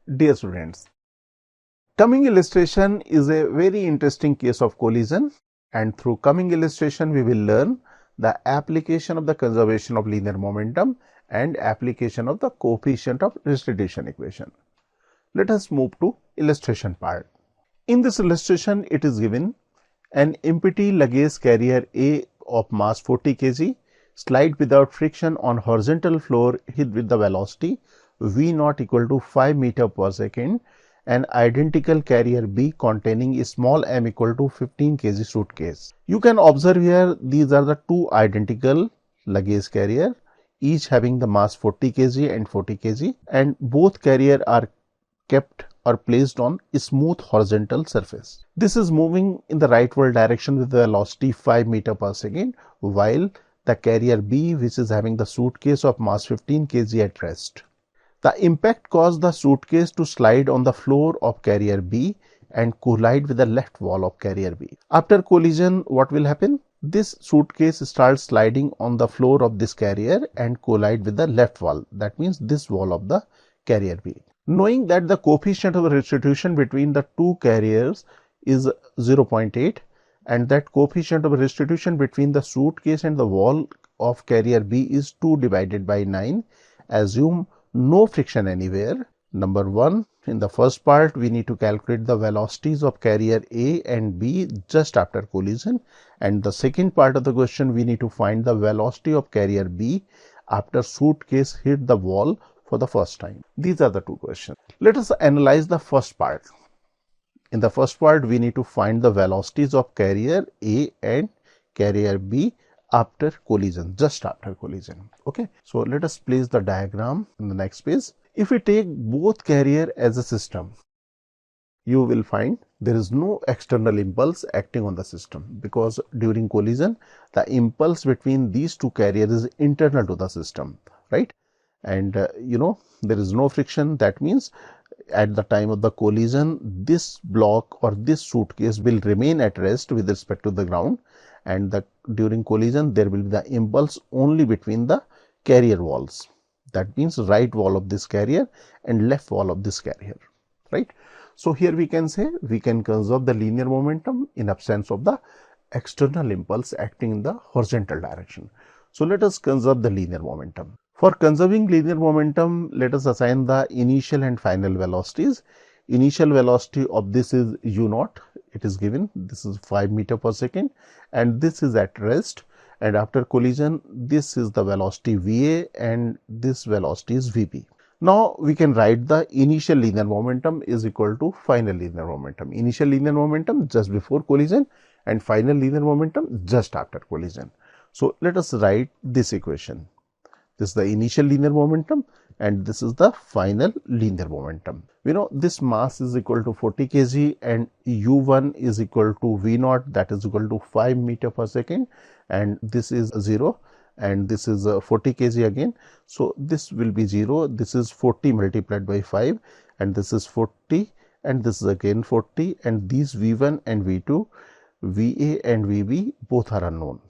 Dear students, coming illustration is a very interesting case of collision, and through coming illustration we will learn the application of the conservation of linear momentum and application of the coefficient of restitution equation. Let us move to illustration part. In this illustration, it is given an empty luggage carrier A of mass 40 kg slide without friction on horizontal floor hit with the velocity v naught equal to 5 meter per second, an identical carrier B containing a small m equal to 15 kg suitcase. You can observe here these are the two identical luggage carrier, each having the mass 40 kg and 40 kg, and both carrier are kept or placed on a smooth horizontal surface. This is moving in the rightward direction with the velocity 5 meter per second, while the carrier B, which is having the suitcase of mass 15 kg at rest. The impact caused the suitcase to slide on the floor of carrier B and collide with the left wall of carrier B. After collision, what will happen? This suitcase starts sliding on the floor of this carrier and collide with the left wall. That means this wall of the carrier B. Knowing that the coefficient of restitution between the two carriers is 0.8 and that coefficient of restitution between the suitcase and the wall of carrier B is 2 divided by 9, assume no friction anywhere. Number 1, in the first part we need to calculate the velocities of carrier A and B just after collision, and the second part of the question we need to find the velocity of carrier B after suitcase hit the wall for the first time. These are the two questions. Let us analyze the first part. In the first part we need to find the velocities of carrier A and carrier B after collision, just after collision. Okay, so let us place the diagram in the next page. If we take both carrier as a system, you will find there is no external impulse acting on the system, because during collision the impulse between these two carriers is internal to the system, right? And there is no friction. That means at the time of the collision this block or this suitcase will remain at rest with respect to the ground, and during collision there will be the impulse only between the carrier walls. That means right wall of this carrier and left wall of this carrier, right? So here we can say we can conserve the linear momentum in absence of the external impulse acting in the horizontal direction. So let us conserve the linear momentum. For conserving linear momentum, let us assign the initial and final velocities. Initial velocity of this is u naught, it is given, this is 5 meter per second, and this is at rest, and after collision this is the velocity Va and this velocity is Vp. Now we can write the initial linear momentum is equal to final linear momentum. Initial linear momentum just before collision and final linear momentum just after collision. So let us write this equation. This is the initial linear momentum and this is the final linear momentum. We know this mass is equal to 40 kg and u1 is equal to v naught, that is equal to 5 meter per second, and this is 0 and this is 40 kg again. So this will be 0, this is 40 multiplied by 5 and this is 40 and this is again 40, and these v1 and v2, va and vb both are unknown.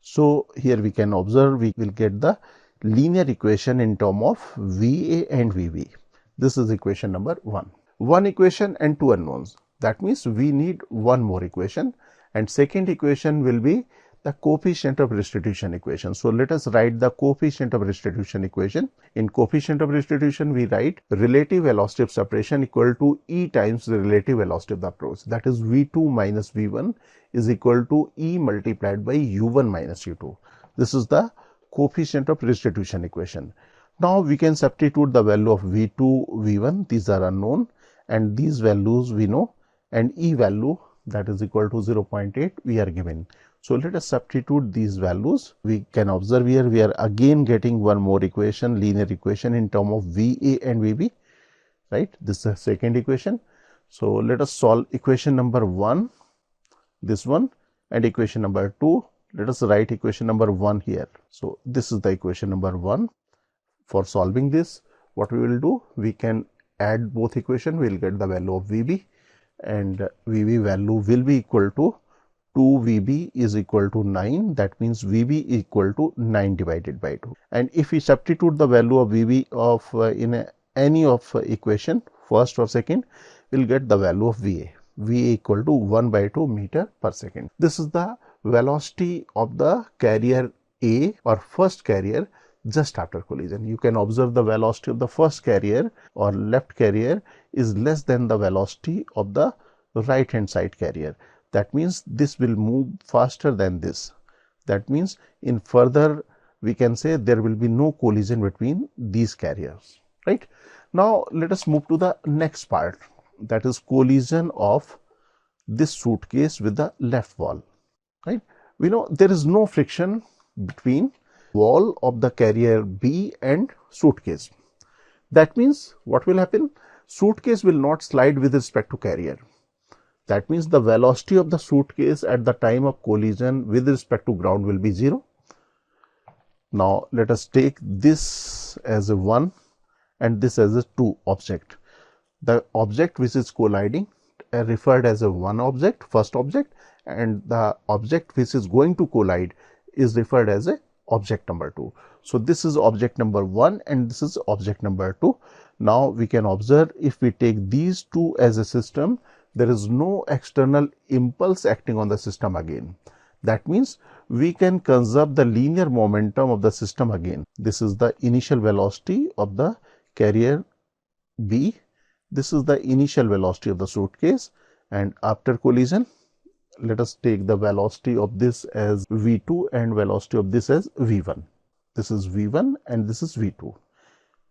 So here we can observe we will get the linear equation in term of Va and Vb. This is equation number 1. One equation and two unknowns. That means we need one more equation, and second equation will be the coefficient of restitution equation. So let us write the coefficient of restitution equation. In coefficient of restitution we write relative velocity of separation equal to E times the relative velocity of the approach. That is V2 minus V1 is equal to E multiplied by U1 minus U2. This is the coefficient of restitution equation. Now we can substitute the value of V2, V1, these are unknown, and these values we know, and E value that is equal to 0.8 we are given. So let us substitute these values. We can observe here we are again getting one more equation, linear equation in term of Va and Vb, right? This is the second equation. So let us solve equation number 1, this one, and equation number 2. Let us write equation number 1 here. So this is the equation number 1. For solving this, what we will do, we can add both equation, we will get the value of Vb, and Vb value will be equal to 2Vb is equal to 9. That means Vb equal to 9 divided by 2. And if we substitute the value of Vb of in any of equation first or second, we'll get the value of VA. VA equal to 1 by 2 meter per second. This is the velocity of the carrier A or first carrier just after collision. You can observe the velocity of the first carrier or left carrier is less than the velocity of the right hand side carrier. That means this will move faster than this. That means in further we can say there will be no collision between these carriers, right? Now let us move to the next part, that is collision of this suitcase with the left wall, right? We know there is no friction between wall of the carrier B and suitcase. That means what will happen? Suitcase will not slide with respect to carrier. That means the velocity of the suitcase at the time of collision with respect to ground will be 0. Now let us take this as a 1 and this as a 2 object. The object which is colliding referred as a 1 object, first object, and the object which is going to collide is referred as a object number 2. So this is object number 1 and this is object number 2. Now we can observe, if we take these two as a system, there is no external impulse acting on the system again. That means we can conserve the linear momentum of the system again. This is the initial velocity of the carrier B. This is the initial velocity of the suitcase, and after collision, let us take the velocity of this as V2 and velocity of this as V1. This is V1 and this is V2.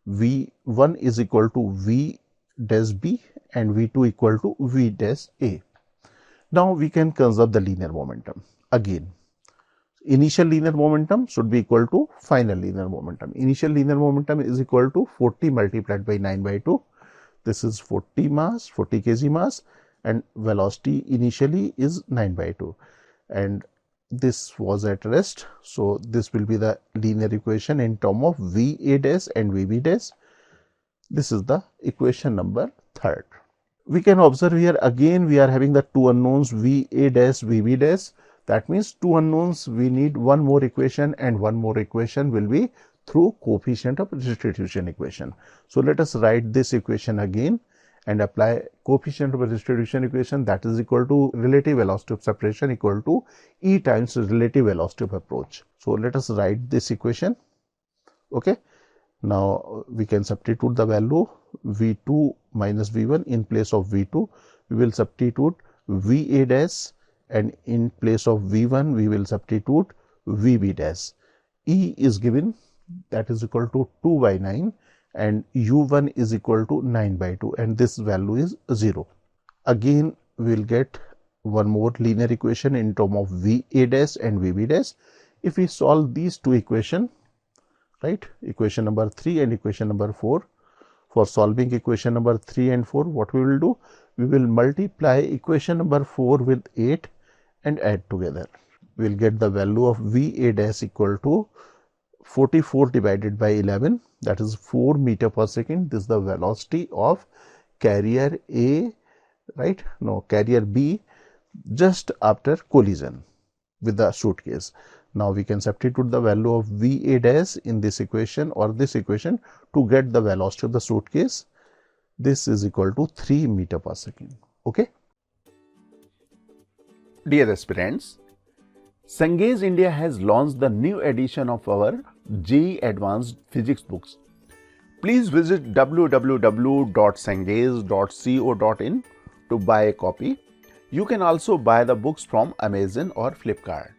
V1 is equal to V dash B and V2 equal to V dash A. Now we can conserve the linear momentum. Again, initial linear momentum should be equal to final linear momentum. Initial linear momentum is equal to 40 multiplied by 9 by 2. This is 40 mass, 40 kg mass, and velocity initially is 9 by 2. And this was at rest. So this will be the linear equation in term of VA dash and VB dash. This is the equation number 3. We can observe here again we are having the two unknowns VA dash, VB dash. That means two unknowns, we need one more equation, and one more equation will be through coefficient of restitution equation. So let us write this equation again and apply coefficient of restitution equation, that is equal to relative velocity of separation equal to E times relative velocity of approach. So let us write this equation. Okay. Now we can substitute the value V2 minus V1 in place of V2. We will substitute VA dash, and in place of V1 we will substitute VB dash. E is given, that is equal to 2 by 9, and U1 is equal to 9 by 2, and this value is 0. Again we will get one more linear equation in term of VA dash and VB dash. If we solve these two equations, right, equation number 3 and equation number 4, for solving equation number 3 and 4, what we will do? We will multiply equation number 4 with 8 and add together. We will get the value of VA dash equal to 44 divided by 11, that is 4 meter per second. This is the velocity of carrier A, right? No, carrier B just after collision with the suitcase. Now we can substitute the value of VA dash in this equation or this equation to get the velocity of the suitcase. This is equal to 3 meter per second. Okay. Dear aspirants, Cengage India has launched the new edition of our JEE Advanced Physics books. Please visit www.cengage.co.in to buy a copy. You can also buy the books from Amazon or Flipkart.